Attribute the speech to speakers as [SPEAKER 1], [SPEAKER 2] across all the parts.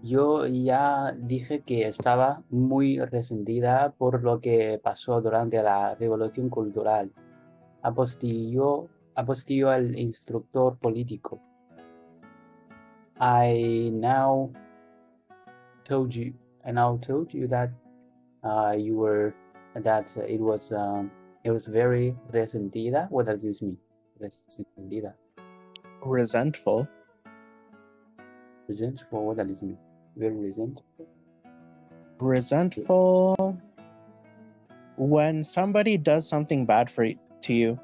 [SPEAKER 1] Yo ya dije que estaba muy resentida por lo que pasó durante la Revolución Cultural. Apostilló al instructor político. I now told you that it was very resentida. What does this mean? Resentida.
[SPEAKER 2] Resentful.
[SPEAKER 1] Resentful. What does this mean? Very resentful.
[SPEAKER 2] Resentful. When somebody does something bad to you,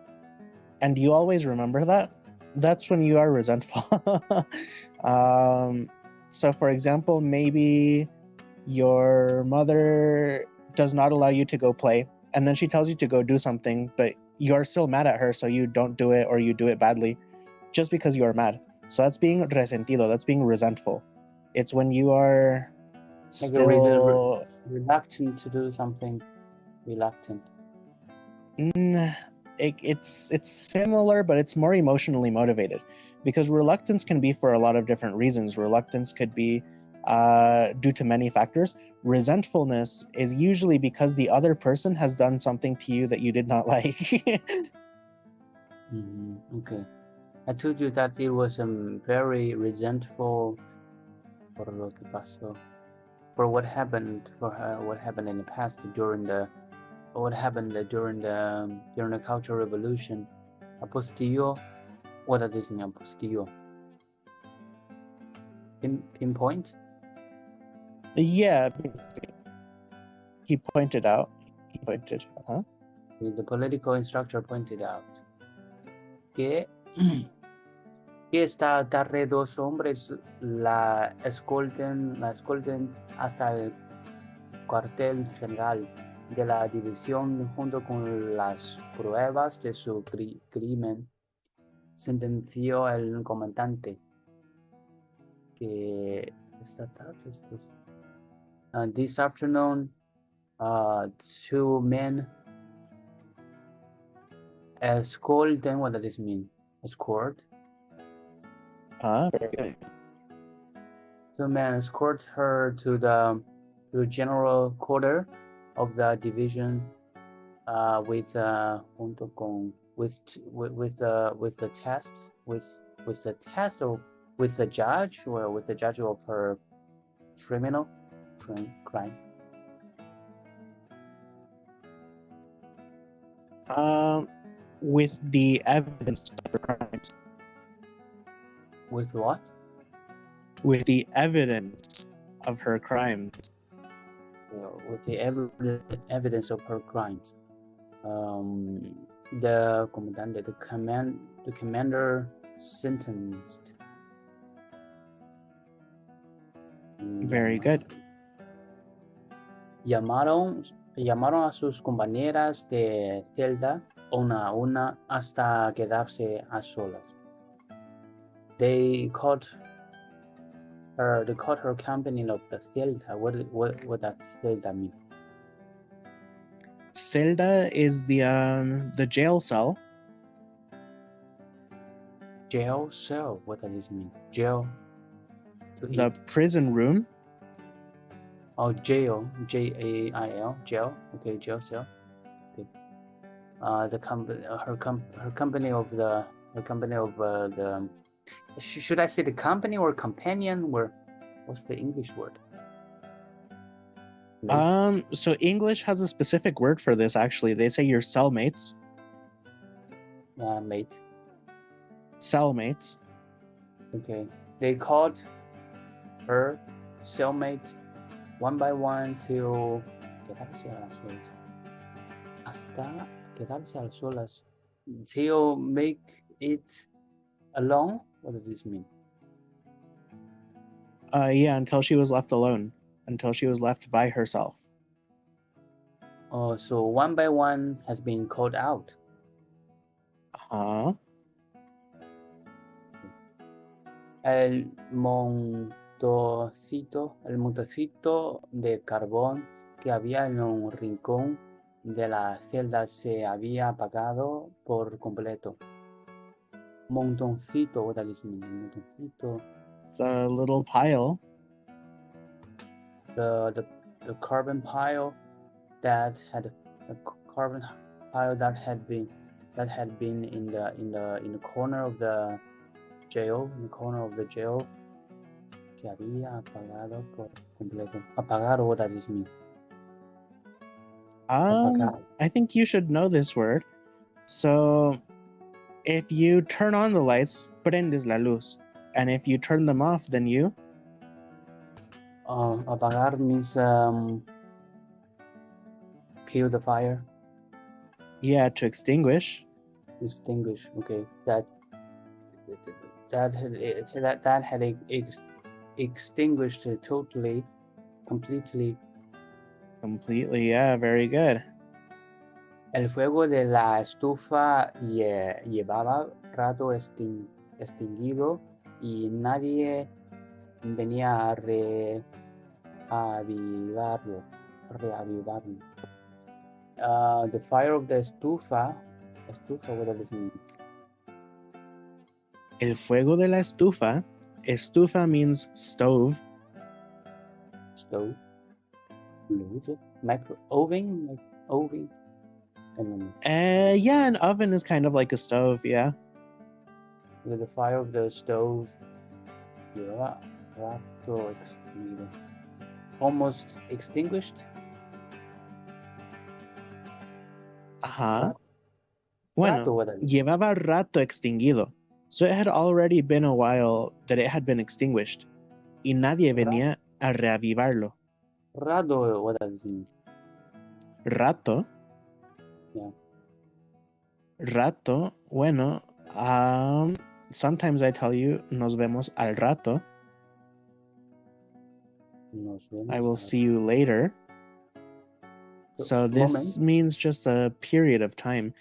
[SPEAKER 2] and you always remember that, that's when you are resentful. So for example, maybe your mother does not allow you to go play, and then she tells you to go do something, but you're still mad at her, so you don't do it, or you do it badly just because you are mad. So that's being resentido, that's being resentful. It's when you are still
[SPEAKER 1] reluctant to do something. Reluctant.
[SPEAKER 2] It's similar, but it's more emotionally motivated, because reluctance can be for a lot of different reasons. Reluctance could be due to many factors. Resentfulness is usually because the other person has done something to you that you did not like.
[SPEAKER 1] Okay. I told you that it was very resentful por lo que pasó, for what happened in the past during the Cultural Revolution. Apostilló. What does this mean? Apostilló. Pinpoint?
[SPEAKER 2] Yeah. He pointed out.
[SPEAKER 1] The political instructor pointed out que esta tarde dos hombres la escolten hasta el cuartel general de la división junto con las pruebas de su crimen, sentenció el comandante que esta tarde this afternoon two men escolten. What does this mean? Escort?
[SPEAKER 2] Very good.
[SPEAKER 1] Two men escort her to the general quarter of the division with the judge of her criminal crime.
[SPEAKER 2] With the evidence of her crimes.
[SPEAKER 1] With what?
[SPEAKER 2] With the evidence of her crimes.
[SPEAKER 1] With the evidence of her crimes. The commander sentenced.
[SPEAKER 2] Very good.
[SPEAKER 1] Llamaron a sus compañeras de celda una a una hasta quedarse a solas. They caught her company of the celda. What does celda mean?
[SPEAKER 2] Celda is the jail cell.
[SPEAKER 1] Jail cell. What does this mean? Jail.
[SPEAKER 2] The prison room.
[SPEAKER 1] Oh, jail. Jail. Jail. Okay, jail cell. Okay. Her company of the. Should I say the company or companion? What's the English word?
[SPEAKER 2] So English has a specific word for this, actually. They say your cellmates.
[SPEAKER 1] Mate.
[SPEAKER 2] Cellmates.
[SPEAKER 1] Okay. They called her cellmates one by one to quedarse a las solas. Hasta quedarse a las solas. Till make it alone? What does this mean?
[SPEAKER 2] Yeah, until she was left alone. Until she was left by herself.
[SPEAKER 1] Oh, so one by one has been called out. El montocito de carbón que había en un rincón de la celda se había apagado por completo. Montoncito, what does this mean? Montoncito.
[SPEAKER 2] The little pile.
[SPEAKER 1] the carbon pile that had the carbon pile that had been in the corner of the jail, se había apagado por completo. Apagado, what does this mean? Apagado.
[SPEAKER 2] I think you should know this word. So if you turn on the lights, prendes la luz. And if you turn them off, then you?
[SPEAKER 1] Apagar means kill the fire.
[SPEAKER 2] Yeah, to extinguish.
[SPEAKER 1] Extinguish. Okay, that had extinguished totally, completely.
[SPEAKER 2] Completely, yeah, very good.
[SPEAKER 1] El fuego de la estufa llevaba rato extinguido y nadie venía a reavivarlo. The fire of the estufa, what does it mean?
[SPEAKER 2] El fuego de la estufa. Estufa means stove.
[SPEAKER 1] Stove. Micro oven, oven.
[SPEAKER 2] Yeah, an oven is kind of like a stove, yeah.
[SPEAKER 1] With the fire of the stove, rato extinguido. Almost extinguished.
[SPEAKER 2] Ajá.
[SPEAKER 1] Rato,
[SPEAKER 2] Bueno, llevaba rato extinguido. So it had already been a while that it had been extinguished. Y nadie venía a reavivarlo.
[SPEAKER 1] Rato, what does it mean?
[SPEAKER 2] Rato.
[SPEAKER 1] Yeah.
[SPEAKER 2] Rato, bueno, sometimes I tell you, nos vemos al rato. I will see you later. So this means just a period of time.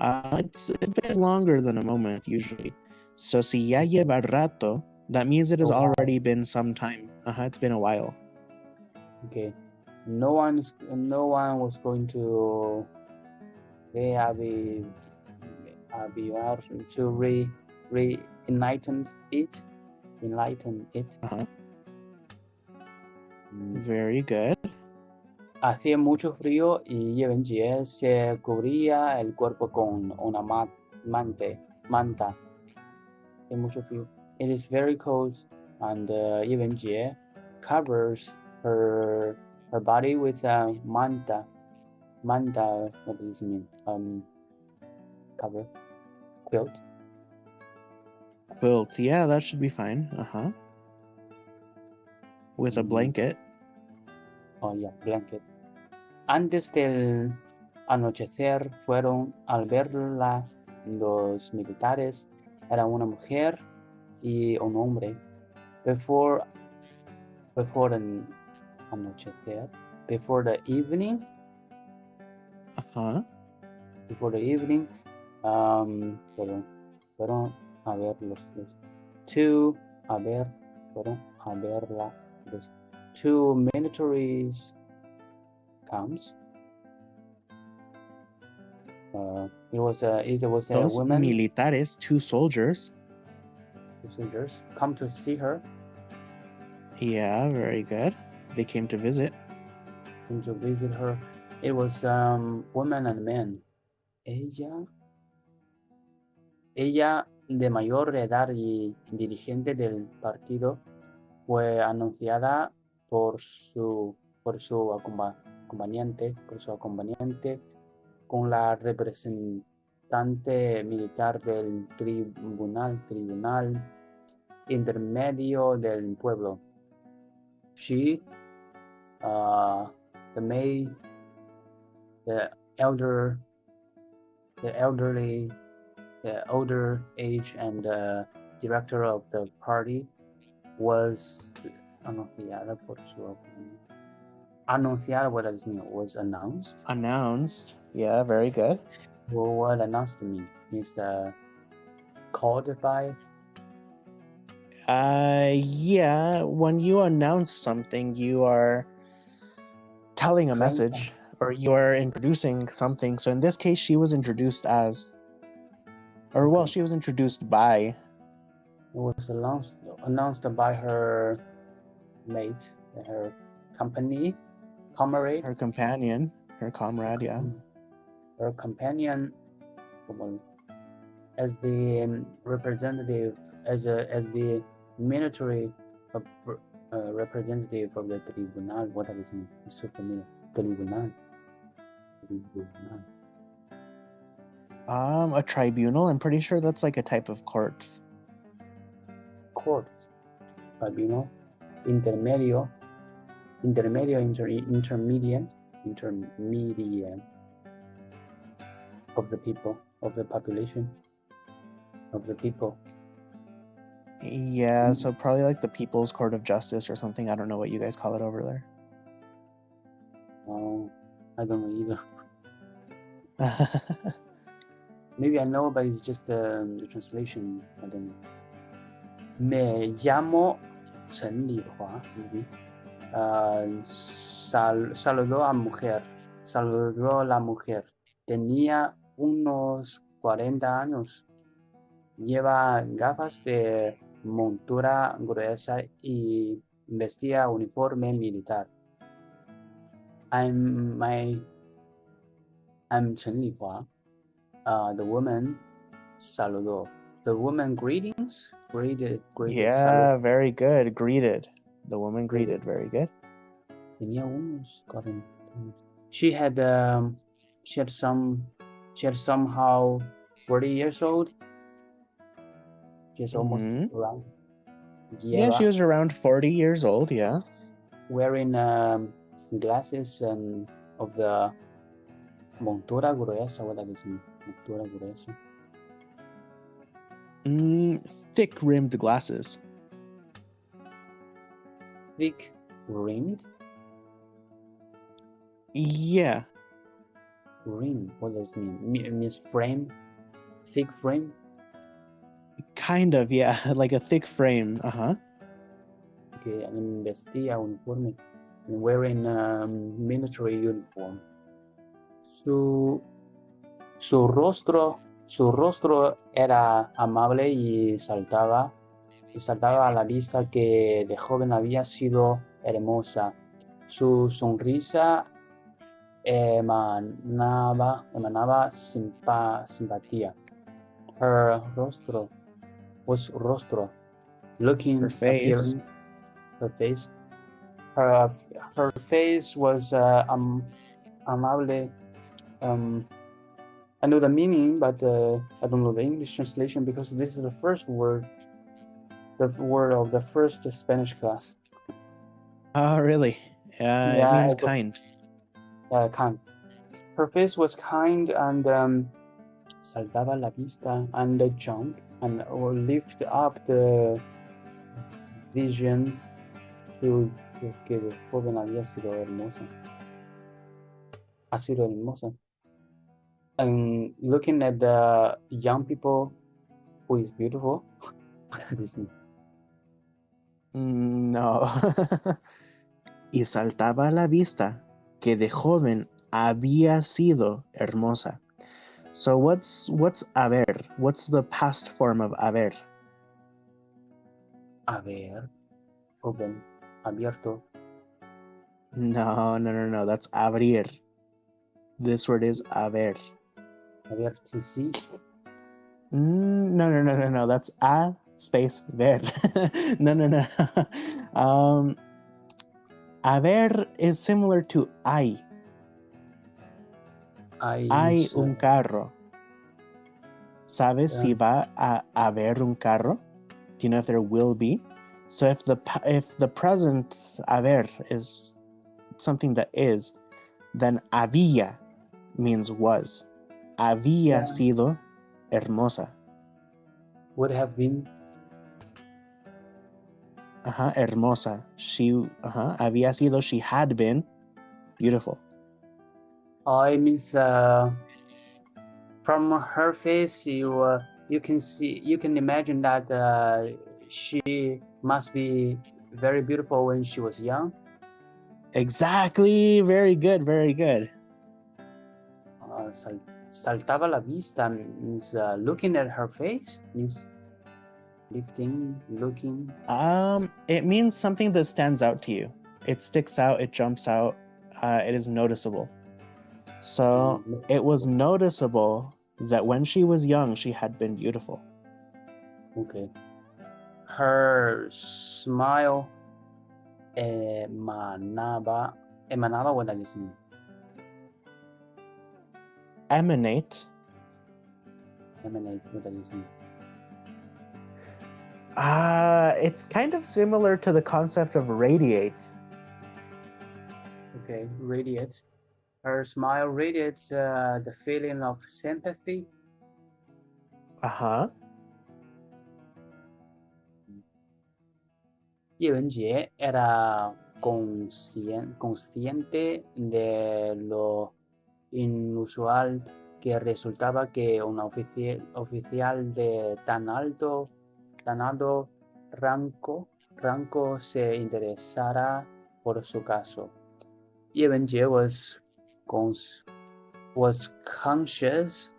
[SPEAKER 2] It's a bit longer than a moment usually. So si ya lleva rato, that means it has already been some time. It's been a while.
[SPEAKER 1] Okay. No one was going to enlighten it.
[SPEAKER 2] Very good.
[SPEAKER 1] Hacía mucho frío y Yevenjie se cubría el cuerpo con una manta. Hay mucho frío. It is very cold, and Yevenjie covers her body with a manta. Manta, what does it mean? Cover. Quilt.
[SPEAKER 2] Quilt, yeah, that should be fine. With a blanket.
[SPEAKER 1] Oh, yeah, blanket. Antes del anochecer fueron al verla los militares. Era una mujer y un hombre. Before the anochecer, before the evening. Before the evening, fueron a ver two militaries comes. It was a woman.
[SPEAKER 2] Militares, two soldiers.
[SPEAKER 1] Come to see her.
[SPEAKER 2] Yeah, very good. They came to visit.
[SPEAKER 1] Her. It was woman and man. Ella de mayor edad y dirigente del partido fue anunciada por su acompañante con la representante militar del tribunal intermedio del pueblo. She, the older age and director of the party was anunciada por su anunciada, what does it mean? Was announced.
[SPEAKER 2] Announced, yeah, very good.
[SPEAKER 1] Well, what announced mean? Is called by.
[SPEAKER 2] Yeah, when you announce something, you are telling a message or you are introducing something. So in this case, she was introduced as, or well, she was introduced by.
[SPEAKER 1] It was announced by her mate, her comrade,
[SPEAKER 2] Her companion, her comrade, yeah.
[SPEAKER 1] Her companion, as the representative, as the military representative of the tribunal. What does it mean? It's so familiar. Tribunal.
[SPEAKER 2] A tribunal. I'm pretty sure that's like a type of court.
[SPEAKER 1] Court. Tribunal. Intermedio. Intermediate of the people, of the population, of the people.
[SPEAKER 2] Yeah, so probably like the People's Court of Justice or something. I don't know what you guys call it over there.
[SPEAKER 1] Oh, I don't know either. Maybe I know, but it's just the translation. I don't know. Me llamo 陈丽华. Saludó la mujer. Tenía unos 40 años. Lleva gafas de montura gruesa y vestía uniforme militar. I'm Chen Lihua. The woman saludó. The woman greetings? Greeted.
[SPEAKER 2] Yeah, very good. Greeted. The woman greeted. Very good.
[SPEAKER 1] Tenía unos 40 años. She had somehow 40 years old. She's almost around.
[SPEAKER 2] Yeah, she was around 40 years old, yeah.
[SPEAKER 1] Wearing glasses and of the montura gruesa. What does it mean? Montura gruesa.
[SPEAKER 2] Thick-rimmed glasses.
[SPEAKER 1] Thick-rimmed?
[SPEAKER 2] Yeah.
[SPEAKER 1] Rim, what does it mean? Means frame? Thick frame?
[SPEAKER 2] Kind of, yeah. Like a thick frame.
[SPEAKER 1] Okay, and vestía uniforme. And wearing military uniform. Su rostro era amable y saltaba a la vista que de joven había sido hermosa. Su sonrisa emanaba simpatía. Her rostro was looking,
[SPEAKER 2] her face.
[SPEAKER 1] appearing, her face. Her face was amable. I know the meaning, but I don't know the English translation because this is the first word, the word of the first Spanish class.
[SPEAKER 2] Oh, really? Yeah, it means kind.
[SPEAKER 1] Kind. Her face was kind and saltaba la vista and jumped and lift up the vision so que de joven había sido hermosa. Ha sido hermosa. And looking at the young people who is beautiful. What does this mean?
[SPEAKER 2] No. Y saltaba la vista que de joven había sido hermosa. So what's haber? What's the past form of haber?
[SPEAKER 1] Haber, open, abierto.
[SPEAKER 2] No. That's abrir. This word is haber.
[SPEAKER 1] Haber, to see.
[SPEAKER 2] No. That's a space ver. No. Haber is similar to hay. Hay un carro. ¿Sabes si va a haber un carro? Do you know if there will be? So if the present haber is something that is, then había means was. Había sido hermosa.
[SPEAKER 1] Would have been.
[SPEAKER 2] Hermosa. She había sido, she had been beautiful.
[SPEAKER 1] It means from her face you can imagine that she must be very beautiful when she was young.
[SPEAKER 2] Exactly. Very good.
[SPEAKER 1] Saltaba la vista means looking at her face, means lifting, looking.
[SPEAKER 2] It means something that stands out to you. It sticks out, it jumps out, it is noticeable. So it was noticeable that when she was young, she had been beautiful.
[SPEAKER 1] Okay. Her smile emanaba, what does it mean?
[SPEAKER 2] Emanate.
[SPEAKER 1] Emanate, what does it mean?
[SPEAKER 2] It's kind of similar to the concept of radiate.
[SPEAKER 1] Okay, radiate. Her smile radiates the feeling of sympathy.
[SPEAKER 2] Uh-huh.
[SPEAKER 1] 叶文洁 era consciente de lo inusual que resultaba que un oficial de tan alto rango se interesara por su caso. 叶文洁 was conscious.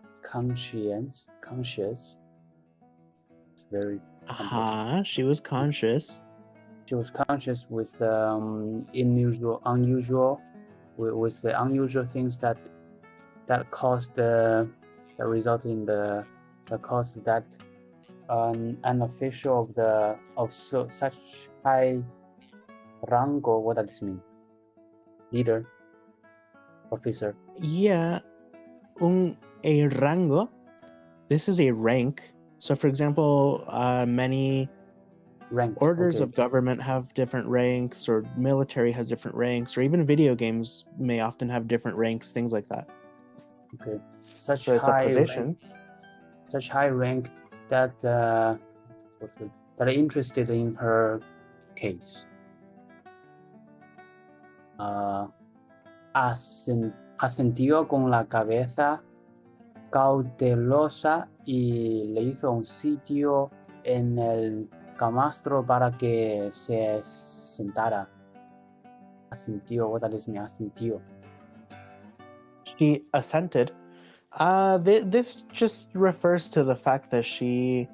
[SPEAKER 1] It's very
[SPEAKER 2] Uh-huh. She was conscious.
[SPEAKER 1] She was conscious with the unusual things that caused that result in the cause that an official of such high rango, what does this mean? Leader, officer.
[SPEAKER 2] Yeah, a rango. This is a rank. So, for example, many orders of government have different ranks, or military has different ranks, or even video games may often have different ranks, things like that.
[SPEAKER 1] Okay,
[SPEAKER 2] so it's a position.
[SPEAKER 1] Such high rank that are interested in her case. Asintió con la cabeza cautelosa y le hizo un sitio en el camastro para que se sentara. Asintió, what does it mean? Asintió.
[SPEAKER 2] She assented. This just refers to the fact that she,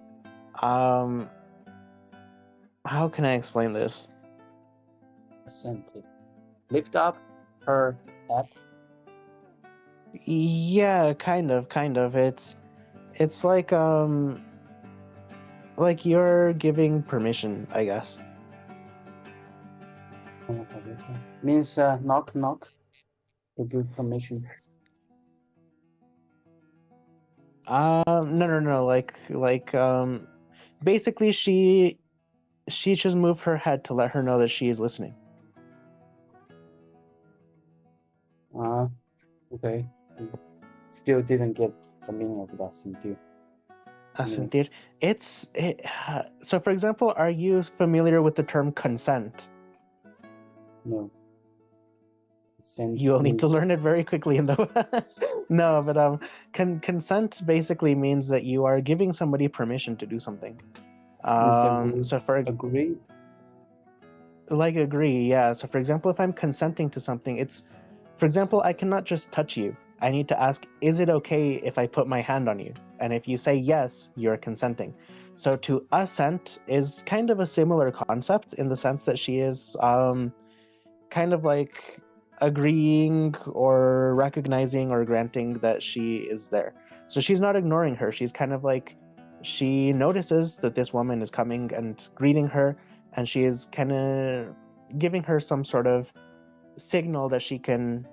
[SPEAKER 2] how can I explain this?
[SPEAKER 1] Assented. Lift up her head.
[SPEAKER 2] Yeah, kind of. It's like you're giving permission, I guess.
[SPEAKER 1] Means knock to give permission.
[SPEAKER 2] No. Basically she just moved her head to let her know that she is listening.
[SPEAKER 1] Okay. Still didn't get the meaning of that sentir.
[SPEAKER 2] Sentir. So for example, are you familiar with the term consent?
[SPEAKER 1] No.
[SPEAKER 2] You'll need to learn it very quickly in the No, but consent basically means that you are giving somebody permission to do something. So for
[SPEAKER 1] agree?
[SPEAKER 2] Like agree, yeah. So for example, if I'm consenting to something, for example, I cannot just touch you. I need to ask, is it okay if I put my hand on you? And if you say yes, you're consenting. So to assent is kind of a similar concept in the sense that she is kind of like agreeing or recognizing or granting that she is there. So she's not ignoring her. She's kind of like, she notices that this woman is coming and greeting her, and she is kind of giving her some sort of signal that she can,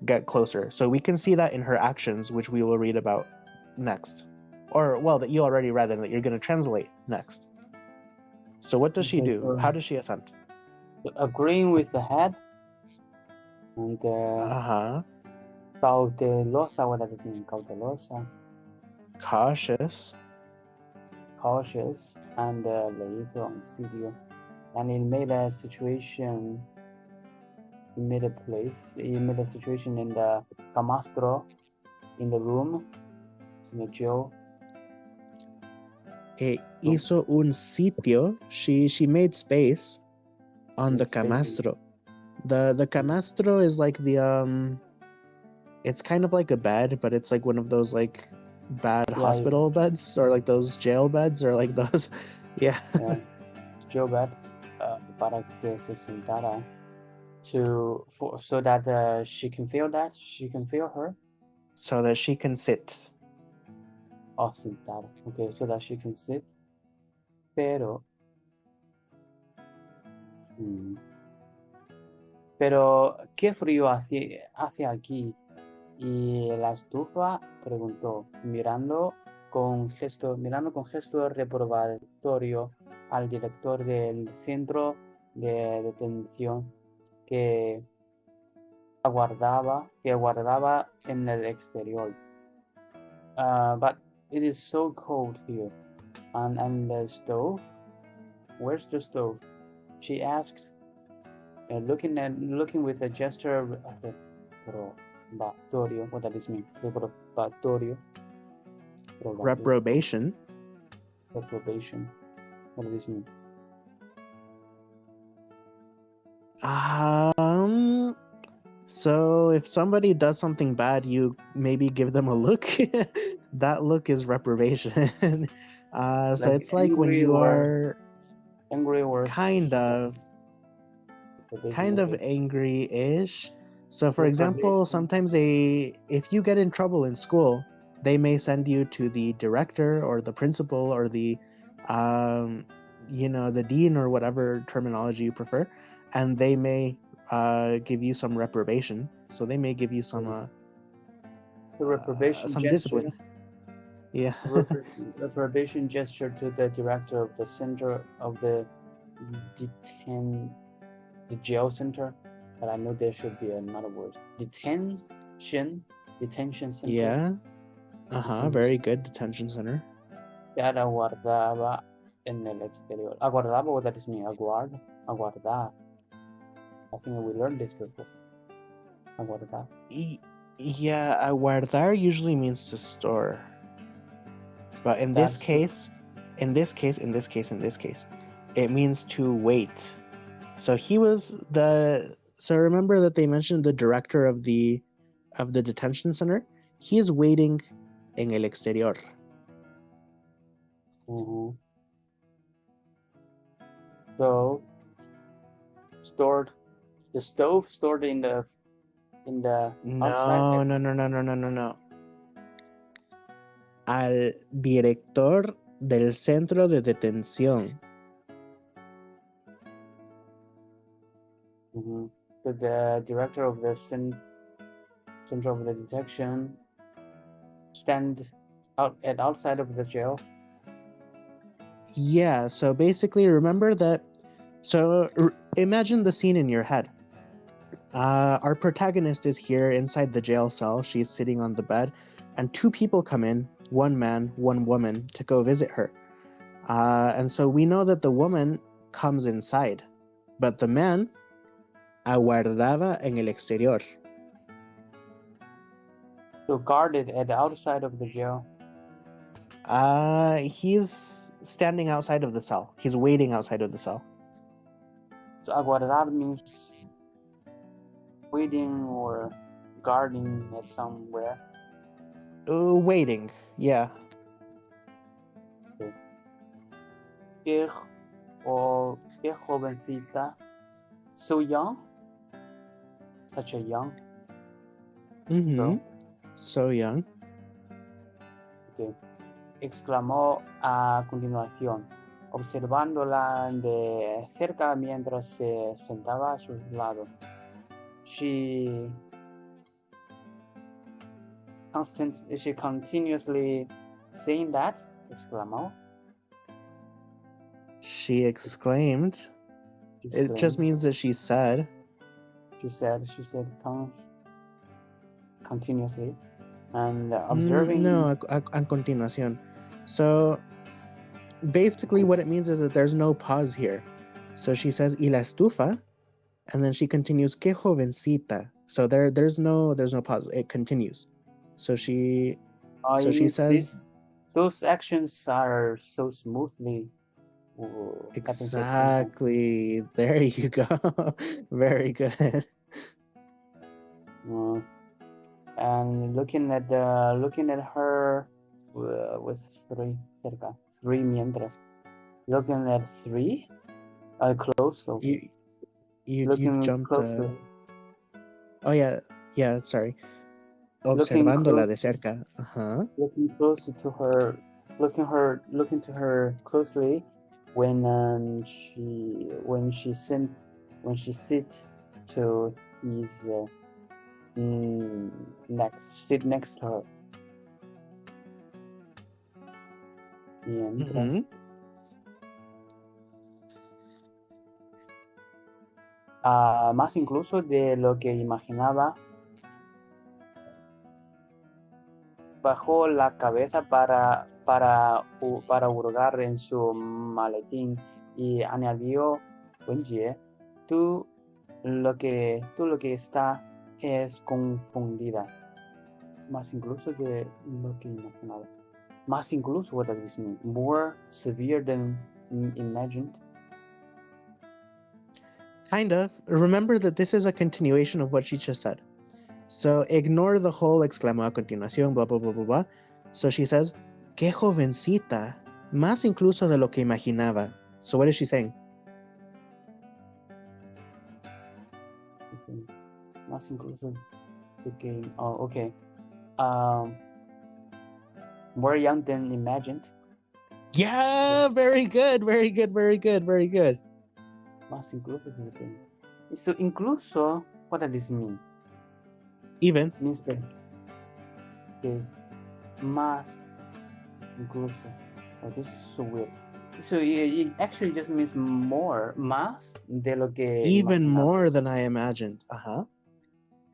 [SPEAKER 2] get closer. So we can see that in her actions, which we will read about next. Or, well, that you already read and that you're going to translate next. So what does she do? How does she assent?
[SPEAKER 1] Agreeing with the head. And cautelosa, what does it mean? Cautelosa.
[SPEAKER 2] Cautious.
[SPEAKER 1] And le hizo un sitio. And it made a situation. It made a situation in the camastro, in the room, in the jail.
[SPEAKER 2] Hizo un sitio. She made space on the camastro. The camastro is like the it's kind of like a bed, but it's like one of those like bad hospital beds, or like those jail beds, or like those jail
[SPEAKER 1] bed para que se sentara. so that she can feel her.
[SPEAKER 2] So that she can sit.
[SPEAKER 1] Oh, sentar. Okay, so that she can sit. Pero qué frío hace aquí. Y la estufa preguntó, mirando con gesto reprobatorio al director del centro de detención que aguardaba en el exterior. But it is so cold here. And the stove? Where's the stove? She asked, looking with a gesture. Reprobatorio. What does this mean? Reprobatorio.
[SPEAKER 2] Reprobation.
[SPEAKER 1] Reprobation. What does this mean?
[SPEAKER 2] So if somebody does something bad, you maybe give them a look. That look is reprobation. So it's like when you are
[SPEAKER 1] angry or
[SPEAKER 2] kind of angry-ish. So for example, sometimes if you get in trouble in school, they may send you to the director or the principal or the the dean or whatever terminology you prefer, and they may give you some reprobation. So they may give you some
[SPEAKER 1] reprobation
[SPEAKER 2] some
[SPEAKER 1] gesture.
[SPEAKER 2] discipline. Yeah.
[SPEAKER 1] Reprobation gesture to the director of the center of the jail center. But I know there should be another word. Detention center.
[SPEAKER 2] Yeah. Very good, detention center.
[SPEAKER 1] Que aguardaba en el exterior. Aguardaba, what does it mean? Aguardar. I think we learned this before. Aguardar.
[SPEAKER 2] Yeah, aguardar usually means to store. But in this case, it means to wait. So he was so remember that they mentioned the director of the detention center? He is waiting en el exterior.
[SPEAKER 1] So the stove stored in the outside.
[SPEAKER 2] No. Al director del centro de detención.
[SPEAKER 1] So the director of the center of the detection stand outside of the jail.
[SPEAKER 2] Yeah, so basically remember that. So imagine the scene in your head. Our protagonist is here inside the jail cell. She's sitting on the bed, and two people come in, one man, one woman, to go visit her. And so we know that the woman comes inside, but the man aguardaba en el exterior.
[SPEAKER 1] So guarded at the outside of the jail.
[SPEAKER 2] He's standing outside of the cell. He's waiting outside of the cell.
[SPEAKER 1] So aguardar means waiting or guarding at somewhere.
[SPEAKER 2] Waiting, yeah.
[SPEAKER 1] Qué jovencita. So young? Such a young.
[SPEAKER 2] So young.
[SPEAKER 1] Okay. Exclamó a continuación, observándola de cerca mientras se sentaba a su lado. She continuously saying that? Exclamó.
[SPEAKER 2] She exclaimed. It just means that she said.
[SPEAKER 1] She said continuously. And observing.
[SPEAKER 2] No, a continuación. So basically what it means is that there's no pause here. So she says, y la estufa, and then she continues, qué jovencita. So there's no pause. It continues. So she says.
[SPEAKER 1] Those actions are so smoothly.
[SPEAKER 2] Exactly. There you go. Very good.
[SPEAKER 1] And looking at her with three mientras. Looking at three close. So
[SPEAKER 2] You
[SPEAKER 1] looking
[SPEAKER 2] jumped.
[SPEAKER 1] closely.
[SPEAKER 2] Oh yeah, sorry.
[SPEAKER 1] Looking
[SPEAKER 2] Observándola de cerca.
[SPEAKER 1] Looking closely to her, looking to her closely when she sit to his sit next to her. Bien, gracias. Más incluso de lo que imaginaba, bajó la cabeza para hurgar en su maletín y añadió, Wenjie, tú lo que está es confundida. Más incluso de lo que imaginaba. Más incluso, what does this mean? More severe than imagined?
[SPEAKER 2] Kind of. Remember that this is a continuation of what she just said. So ignore the whole exclamó a continuación, blah, blah, blah, blah, blah. So she says, qué jovencita, más incluso de lo que imaginaba. So what is she saying?
[SPEAKER 1] Okay. Más incluso de que, okay. More young than imagined.
[SPEAKER 2] Yeah, very good, very good, very good, very good.
[SPEAKER 1] Más incluso de lo que... So incluso, what does this mean?
[SPEAKER 2] Even.
[SPEAKER 1] Means that más incluso. Oh, this is so weird. So it actually just means more, más de lo que
[SPEAKER 2] Even
[SPEAKER 1] imaginaba.
[SPEAKER 2] more than I imagined.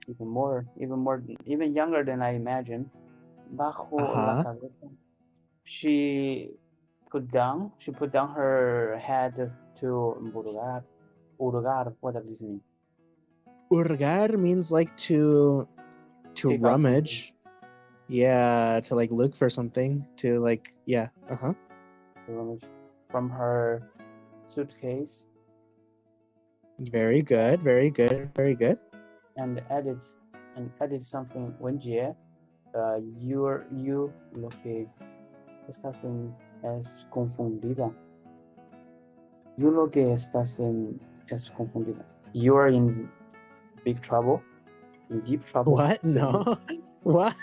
[SPEAKER 1] Even younger than I imagined. Bajo la cabeza. She put down her head to hurgar. Hurgar, what does this mean?
[SPEAKER 2] Hurgar means like to rummage. Yeah, to like look for something. To like, yeah. To
[SPEAKER 1] rummage from her suitcase.
[SPEAKER 2] Very good, very good, very good.
[SPEAKER 1] And added something. Wenjie, you lo que estás en es confundida. You lo que estás en es confundida. You are in big trouble, in deep trouble.
[SPEAKER 2] What? No. What?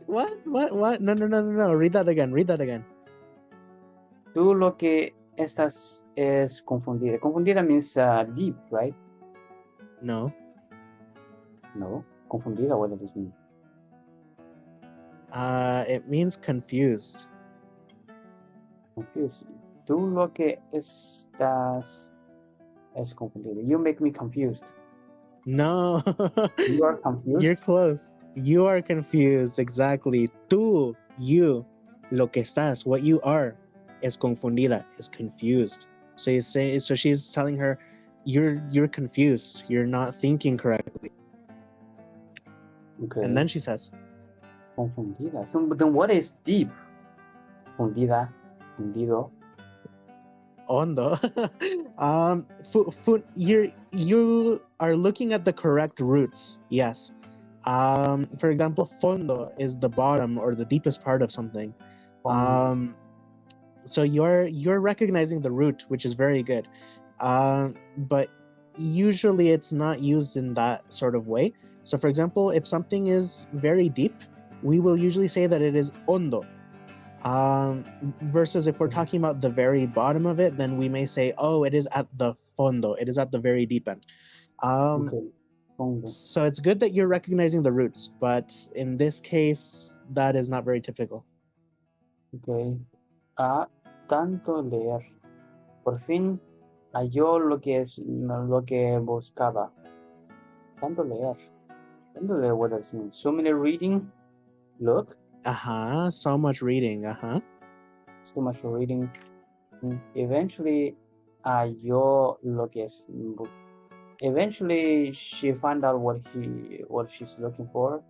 [SPEAKER 2] What? No. Read that again.
[SPEAKER 1] Tú lo que estás es confundida. Confundida means deep, right?
[SPEAKER 2] No.
[SPEAKER 1] No. Confundida, what does this mean?
[SPEAKER 2] It means confused.
[SPEAKER 1] Confused. Tú lo que estás es confundida. You make me confused.
[SPEAKER 2] No.
[SPEAKER 1] You are confused?
[SPEAKER 2] You're close. You are confused, exactly. Tú, you, lo que estás, what you are, es confundida, is confused. So she's telling her, you're confused. You're not thinking correctly.
[SPEAKER 1] Okay.
[SPEAKER 2] And then she says,
[SPEAKER 1] confundida. So then what is deep? Fundida, fundido.
[SPEAKER 2] Hondo. You are looking at the correct roots. Yes. For example, fondo is the bottom or the deepest part of something. So you're recognizing the root, which is very good. But usually it's not used in that sort of way. So for example, if something is very deep, we will usually say that it is hondo. Versus if we're talking about the very bottom of it, then we may say, oh, it is at the fondo. It is at the very deep end. So it's good that you're recognizing the roots, but in this case, that is not very typical.
[SPEAKER 1] Okay. Tanto leer. Por fin halló lo que buscaba. Tanto leer. What does it mean? So many reading. Look.
[SPEAKER 2] So much reading.
[SPEAKER 1] So much reading. Eventually halló lo que es. Eventually she found out what she's looking for.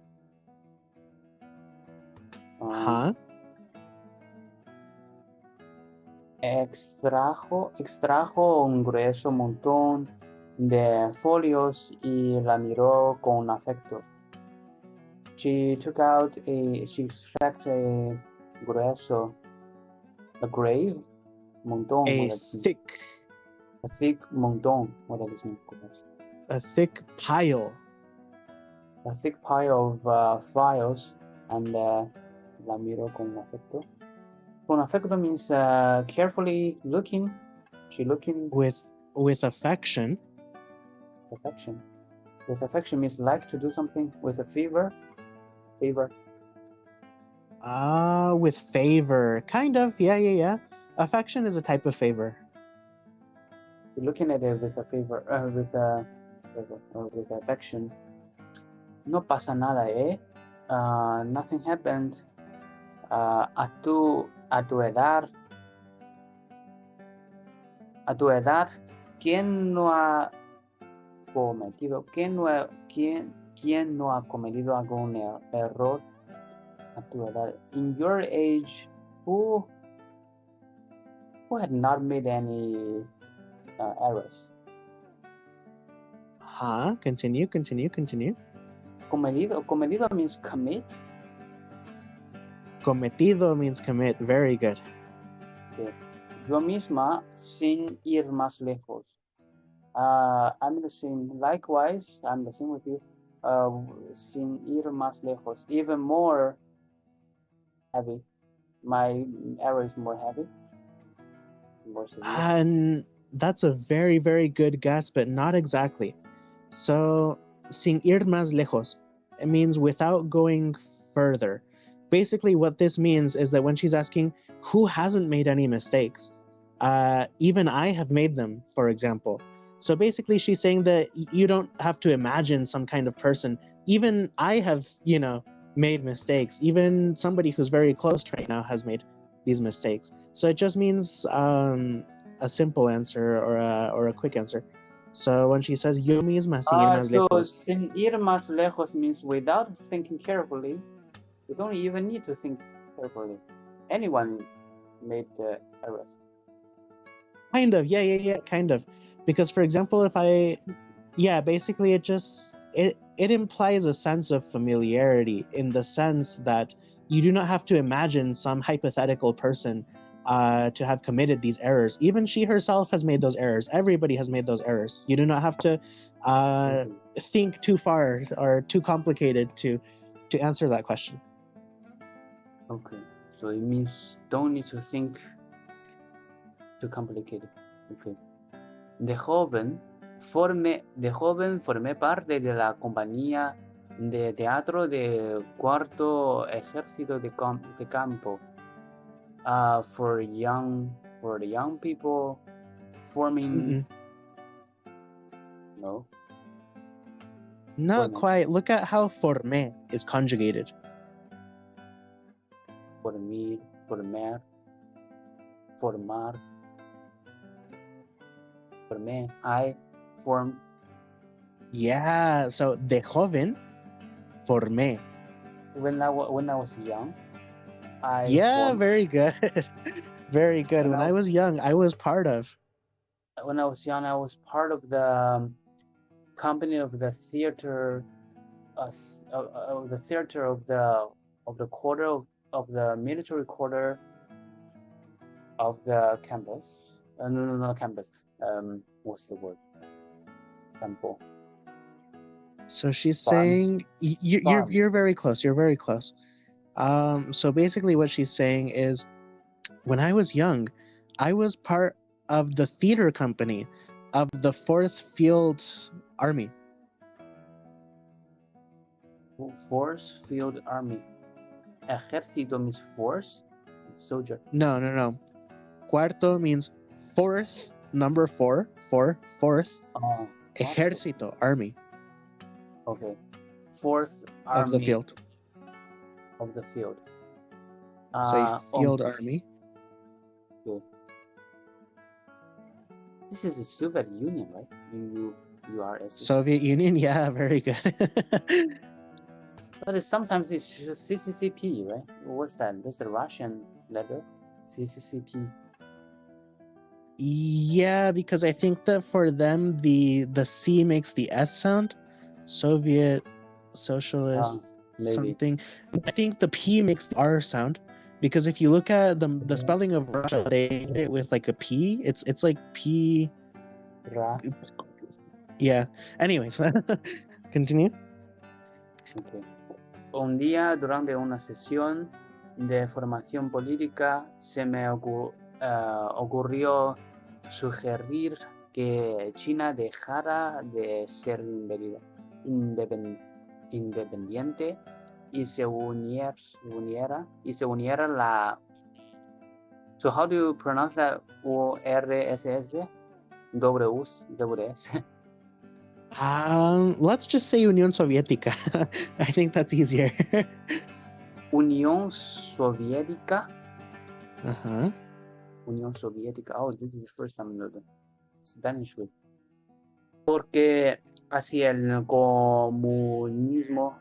[SPEAKER 1] Extrajo un grueso montón de folios y la miró con afecto. She extracted a grueso, a grave, montón.
[SPEAKER 2] A
[SPEAKER 1] A thick montón. What does this mean?
[SPEAKER 2] A thick pile.
[SPEAKER 1] A thick pile of files. And la miro con afecto. Con afecto means carefully looking. She looking
[SPEAKER 2] with affection.
[SPEAKER 1] Affection. With affection means like to do something with a favor. Favor.
[SPEAKER 2] With favor. Kind of. Yeah. Affection is a type of favor.
[SPEAKER 1] You're looking at it with a favor, with affection. No pasa nada, eh? Nothing happened. A tu edad, ¿quién no ha cometido algún error? A tu edad, in your age, who had not made any errors?
[SPEAKER 2] Continue.
[SPEAKER 1] Cometido means commit.
[SPEAKER 2] Cometido means commit. Very good.
[SPEAKER 1] Okay. Yo misma, sin ir más lejos. I'm the same. Likewise, I'm the same with you. Sin ir más lejos. Even more heavy. My error is more heavy. More severe.
[SPEAKER 2] And that's a very, very good guess, but not exactly. So, sin ir más lejos, it means without going further. Basically, what this means is that when she's asking who hasn't made any mistakes, even I have made them, for example. So basically, she's saying that you don't have to imagine some kind of person. Even I have, made mistakes. Even somebody who's very close right now has made these mistakes. So it just means a simple answer or a quick answer. So when she says yo misma sin ir más lejos.
[SPEAKER 1] So sin ir más lejos means without thinking carefully. You don't even need to think carefully. Anyone made the errors.
[SPEAKER 2] Kind of, yeah, kind of. Because for example, basically it implies a sense of familiarity in the sense that you do not have to imagine some hypothetical person to have committed these errors. Even she herself has made those errors. Everybody has made those errors. You do not have to think too far or too complicated to answer that question.
[SPEAKER 1] Okay, so it means don't need to think too complicated. Okay. De joven formé parte de la compañía de teatro de Cuarto Ejército de Campo. For the young people forming. No.
[SPEAKER 2] Not quite. Look at how formé is conjugated.
[SPEAKER 1] Formar. Formé. I formed.
[SPEAKER 2] Yeah. So de joven, formé.
[SPEAKER 1] When I was young.
[SPEAKER 2] Formed. Very good. Very good. When I was young, I was part of.
[SPEAKER 1] When I was young, I was part of the company of the theater, of the quarter of the military quarter of the campus. No, campus. What's the word? Campo.
[SPEAKER 2] So she's saying you're very close. You're very close. So basically what she's saying is, when I was young, I was part of the theater company of the 4th Field Army.
[SPEAKER 1] 4th Field Army. Ejército means force, soldier.
[SPEAKER 2] No. Cuarto means 4th, number 4, 4th. Ejército, army.
[SPEAKER 1] Okay. 4th Army.
[SPEAKER 2] Of the field.
[SPEAKER 1] Of the field.
[SPEAKER 2] So field army.
[SPEAKER 1] Good. This is the Soviet Union, right? URSS.
[SPEAKER 2] Soviet Union, yeah, very good.
[SPEAKER 1] But sometimes it's just CCCP, right? What's that? That's a Russian letter. CCCP.
[SPEAKER 2] Yeah, because I think that for them the C makes the S sound. Soviet, socialist, something. I think the P makes the R sound, because if you look at the spelling of Russia, they did it with like a P. It's like P. Yeah. Anyways, continue.
[SPEAKER 1] Okay. Un día durante una sesión de formación política se me ocurrió sugerir que China dejara de ser independiente y se uniera la... So how do you pronounce that? URSS? WS?
[SPEAKER 2] Let's just say Unión Soviética. I think that's easier.
[SPEAKER 1] Unión Soviética?
[SPEAKER 2] Uh-huh.
[SPEAKER 1] Unión Soviética. Oh, this is the first time in the Spanish way. Porque así el comunismo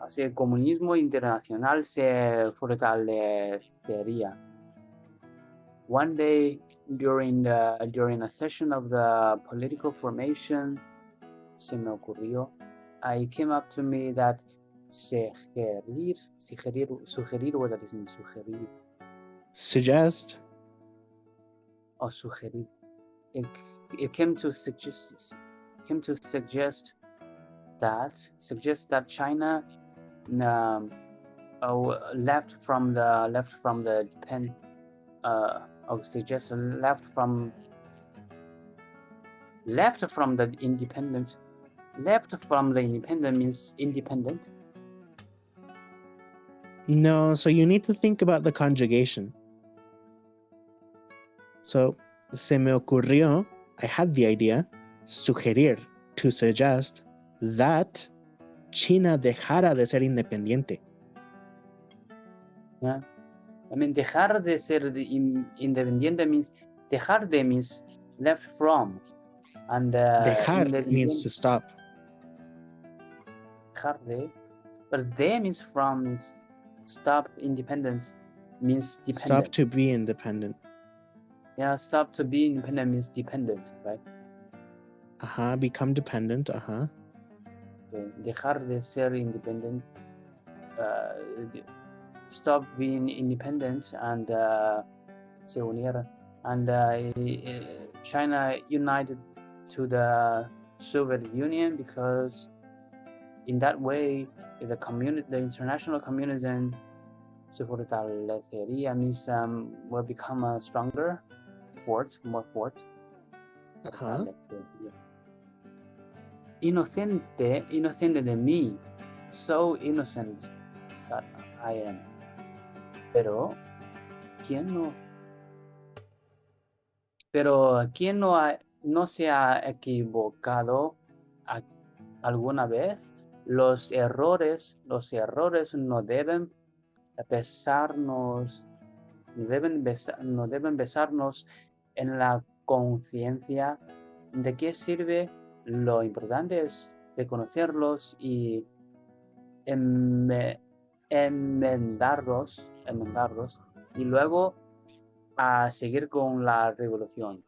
[SPEAKER 1] internacional se fortalecería. One day during a session of the political formation, se me ocurrió, it came up to me that sugerir, what does it mean? Sugerir.
[SPEAKER 2] Suggest.
[SPEAKER 1] Or sugerir. It came to suggest that China left from the independent. Left from the independent means independent.
[SPEAKER 2] No, so you need to think about the conjugation. So, se me ocurrió, I had the idea, sugerir, to suggest, that China dejara de ser independiente.
[SPEAKER 1] Yeah. I mean, dejar de ser independiente means, dejar de means left from. And
[SPEAKER 2] dejar means to stop.
[SPEAKER 1] Dejar de, but de means from, means stop. Independence means dependent.
[SPEAKER 2] Stop to be independent.
[SPEAKER 1] Yeah, stop to be independent means dependent, right?
[SPEAKER 2] Become dependent,
[SPEAKER 1] Okay. Dejar de ser independent, stop being independent, and se unir, and China united to the Soviet Union, because in that way the international communism se fortalecería, means will become stronger, more fort. Inocente de mí, so innocent that I am. Pero ¿quién no se ha equivocado alguna vez? Los errores no deben besarnos en la conciencia. ¿De qué sirve? Lo importante es reconocerlos y enmendarlos y luego a seguir con la revolución.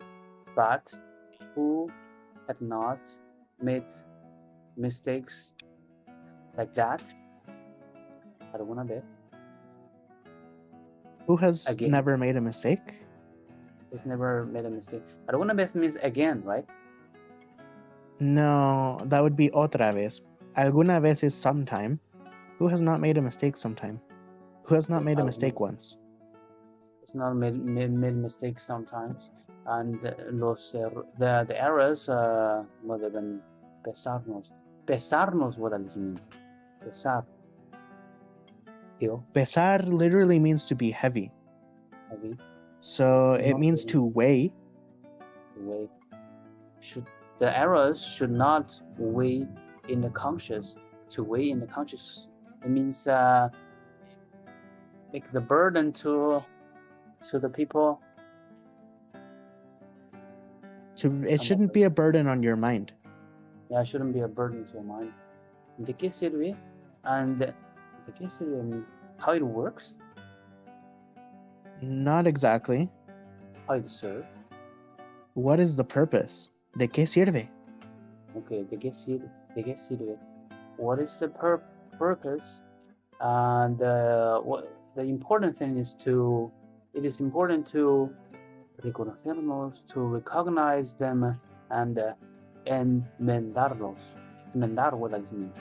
[SPEAKER 1] But who had not made mistakes like that? ¿Alguna vez?
[SPEAKER 2] Who has never made a mistake?
[SPEAKER 1] Has never made a mistake. ¿Alguna vez means again, right?
[SPEAKER 2] No, that would be otra vez. Alguna vez is sometime. Who has not made a mistake sometime? Who has not made a mistake once?
[SPEAKER 1] It's not made mistakes sometimes. And the errors no deben pesarnos. Pesarnos, what does it mean? Pesar.
[SPEAKER 2] Pesar literally means to be heavy.
[SPEAKER 1] Heavy.
[SPEAKER 2] So it means to weigh.
[SPEAKER 1] The errors should not weigh in the conscious. To weigh in the conscious, it means make the burden to the people.
[SPEAKER 2] It shouldn't be a burden on your mind.
[SPEAKER 1] Yeah, it shouldn't be a burden to your mind. ¿De qué sirve? And ¿de qué sirve? How it works?
[SPEAKER 2] Not exactly.
[SPEAKER 1] How it serves?
[SPEAKER 2] What is the purpose? ¿De qué sirve?
[SPEAKER 1] Okay, ¿de qué sirve? What is the purpose? And the important thing is it is important to reconocernos, to recognize them, and enmendarlos. Enmendar, what does it mean?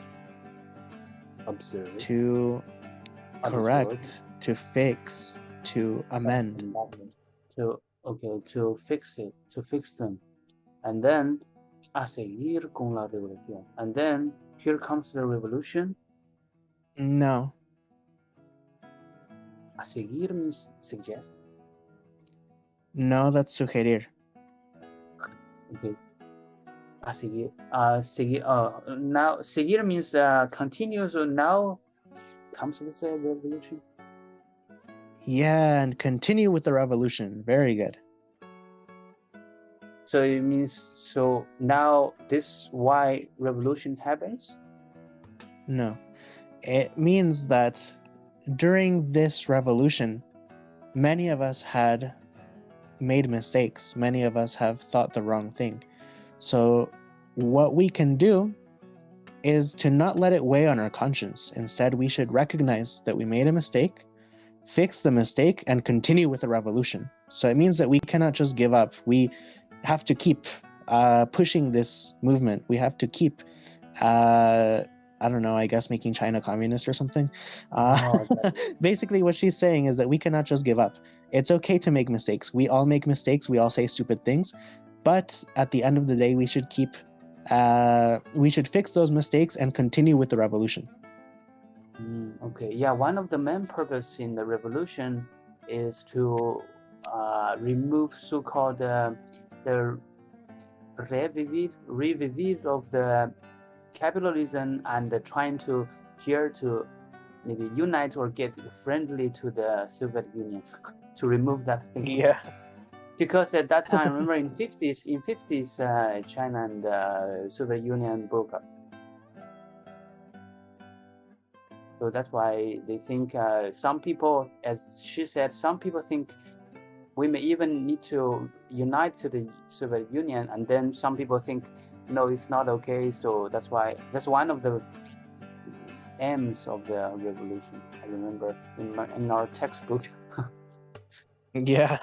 [SPEAKER 1] Observe.
[SPEAKER 2] To correct,
[SPEAKER 1] Observe.
[SPEAKER 2] to fix, to amend.
[SPEAKER 1] To fix it, to fix them. And then, a seguir con la revolución. And then, here comes the revolution.
[SPEAKER 2] No.
[SPEAKER 1] A seguir means suggest.
[SPEAKER 2] No, that's sugerir.
[SPEAKER 1] Okay. A seguir. Now, seguir means continue. So now comes with the revolution.
[SPEAKER 2] Yeah, and continue with the revolution. Very good.
[SPEAKER 1] So it means, so now this why revolution happens?
[SPEAKER 2] No. It means that during this revolution, many of us had made mistakes. Many of us have thought the wrong thing. So what we can do is to not let it weigh on our conscience. Instead, we should recognize that we made a mistake, fix the mistake, and continue with the revolution. So it means that we cannot just give up. We have to keep pushing this movement. We have to keep, I don't know, I guess making China communist or something. Basically, what she's saying is that we cannot just give up. It's okay to make mistakes. We all make mistakes. We all say stupid things. But at the end of the day, we should fix those mistakes and continue with the revolution.
[SPEAKER 1] Okay, yeah, one of the main purpose in the revolution is to remove so-called the revivir of the capitalism and trying to here to maybe unite or get friendly to the Soviet Union to remove that thing.
[SPEAKER 2] Yeah.
[SPEAKER 1] Because at that time, remember in 50s, China and Soviet Union broke up. So that's why they think some people, as she said, some people think we may even need to unite to the Soviet Union, and then some people think, no, it's not okay. So that's why that's one of the aims of the revolution. I remember in our textbook.
[SPEAKER 2] Yeah.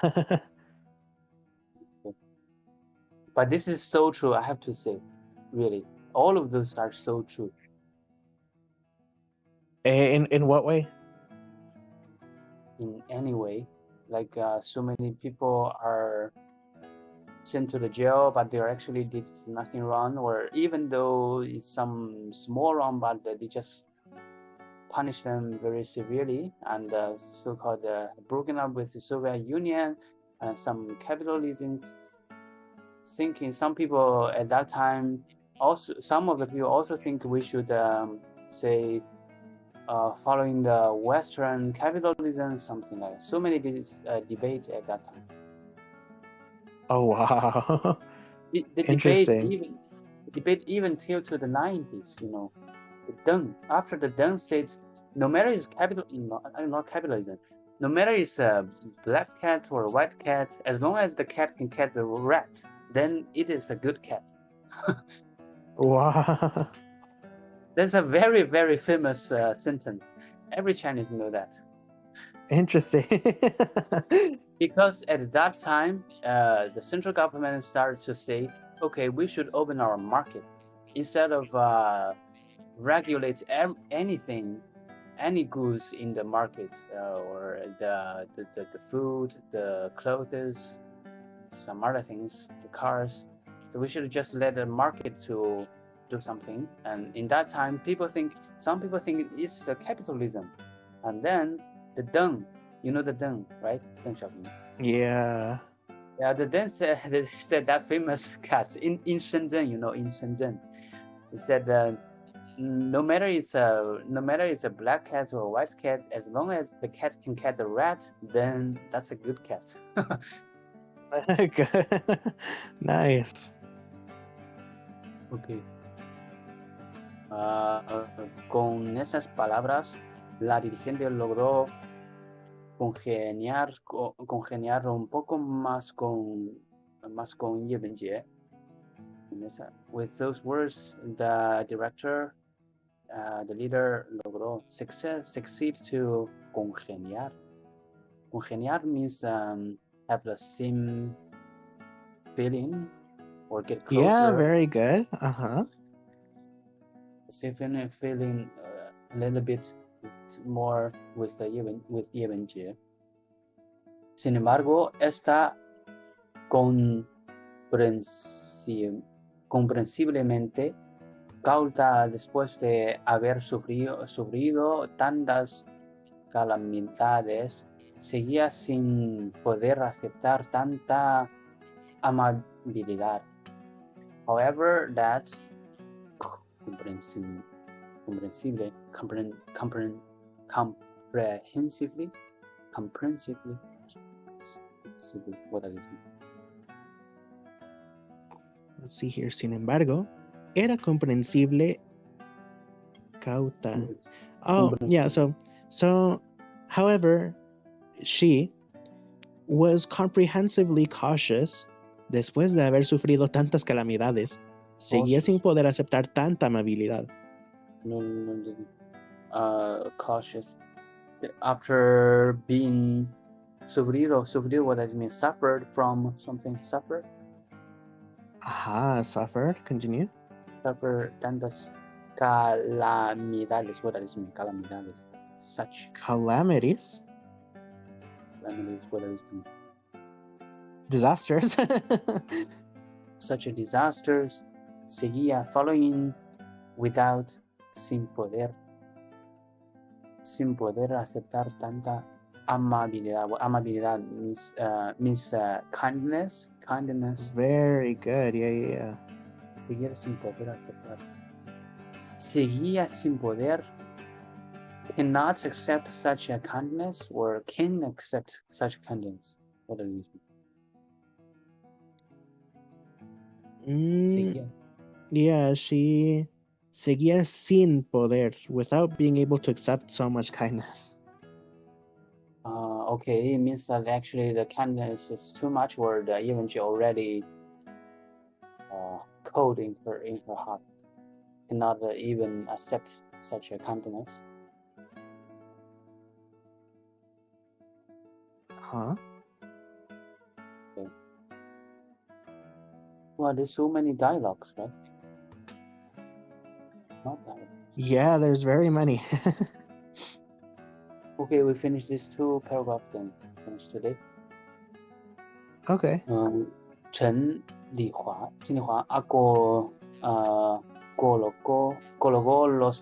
[SPEAKER 1] But this is so true, I have to say, really. All of those are so true.
[SPEAKER 2] In what way?
[SPEAKER 1] In any way, like so many people are sent to the jail, but they actually did nothing wrong, or even though it's some small wrong, but they just punish them very severely, and so-called broken up with the Soviet Union and some capitalism thinking. Some people at that time also, some of the people also think we should say following the Western capitalism, something like that. So many debates at that time.
[SPEAKER 2] Oh wow.
[SPEAKER 1] The debate even till to the 90s, you know. The Deng, after the Deng said, no matter is not capitalism, no matter it's a black cat or a white cat, as long as the cat can catch the rat, then it is a good cat.
[SPEAKER 2] Wow.
[SPEAKER 1] That's a very, very famous sentence. Every Chinese know that.
[SPEAKER 2] Interesting.
[SPEAKER 1] Because at that time, the central government started to say, okay, we should open our market. Instead of regulate anything, any goods in the market, or the food, the clothes, some other things, the cars. So we should just let the market to do something. And in that time, some people think it's capitalism. And then the Deng, you know the Deng, right? Deng Xiaoping.
[SPEAKER 2] Yeah.
[SPEAKER 1] Yeah, the Deng said that famous cat in Shenzhen, you know, in Shenzhen. He said no matter it's a black cat or a white cat, as long as the cat can catch the rat, then that's a good cat.
[SPEAKER 2] Nice.
[SPEAKER 1] Okay. Con esas palabras, la dirigente logró congeniar un poco más con Ye Wenjie. With those words, the director, the leader, logró succeed to congeniar. Congeniar means have the same feeling, or get
[SPEAKER 2] Yeah,
[SPEAKER 1] closer.
[SPEAKER 2] very good.
[SPEAKER 1] Feeling a little bit more with Yebenjie. Sin embargo, esta comprensiblemente cauta después de haber sufrido tantas calamidades, seguía sin poder aceptar tanta amabilidad. However, that comprehensively, what does it mean?
[SPEAKER 2] Let's see here. Sin embargo, era comprensible cauta. Oh, yeah. So, however, she was comprehensively cautious después de haber sufrido tantas calamidades. Seguía sin poder aceptar tanta amabilidad.
[SPEAKER 1] Cautious. After being sufrido, what does it mean? Suffered from something, suffered?
[SPEAKER 2] Suffered. Continue.
[SPEAKER 1] Suffered tantas calamidades. What does it mean? Calamidades. Such.
[SPEAKER 2] Calamities.
[SPEAKER 1] Calamities. What does it mean?
[SPEAKER 2] Disasters.
[SPEAKER 1] Such a disasters. Seguía following without, sin poder aceptar tanta amabilidad. Amabilidad means kindness.
[SPEAKER 2] Very good. Yeah.
[SPEAKER 1] Seguir sin poder aceptar. Seguía sin poder. Cannot accept such a kindness or can accept such kindness. What does it mean? Seguía.
[SPEAKER 2] Yeah, she seguía sin poder, without being able to accept so much kindness.
[SPEAKER 1] Okay, it means that actually the kindness is too much, or even she already cold in her heart, cannot even accept such a kindness. Okay. Well, there's so many dialogues, right? Not dialogues.
[SPEAKER 2] Yeah, there's very many.
[SPEAKER 1] Okay, we finished these two paragraphs then. Finish today.
[SPEAKER 2] Okay.
[SPEAKER 1] 陈丽华 colocó los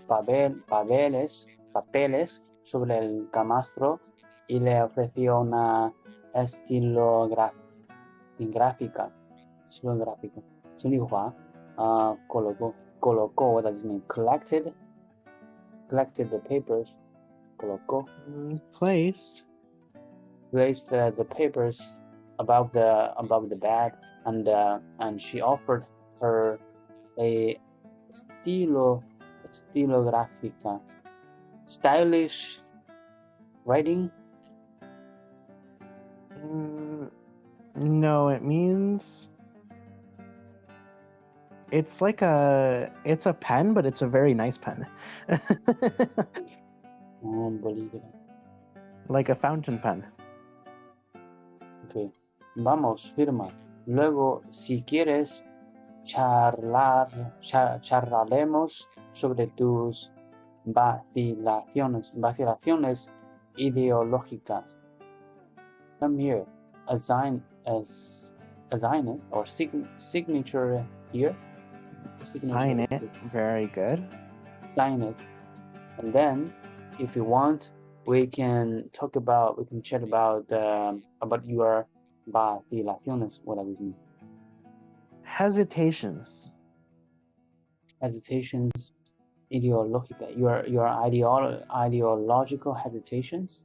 [SPEAKER 1] papeles sobre el camastro y le ofreció una estilográfica. 陈丽华 colocó, what does it mean? Collected the papers. Colocó.
[SPEAKER 2] Placed
[SPEAKER 1] the papers above the bed, and she offered her a estilográfica, stylish writing.
[SPEAKER 2] No, it means it's a pen, but it's a very nice pen. Like a fountain pen.
[SPEAKER 1] Okay. Vamos, firma. Luego, si quieres, charlaremos sobre tus vacilaciones ideológicas. Come here. Assign it or signature here.
[SPEAKER 2] Sign it. Very good.
[SPEAKER 1] Sign it. And then, if you want, we can chat about your vacilaciones. What does it mean?
[SPEAKER 2] Hesitations.
[SPEAKER 1] Ideológica. Your ideological hesitations.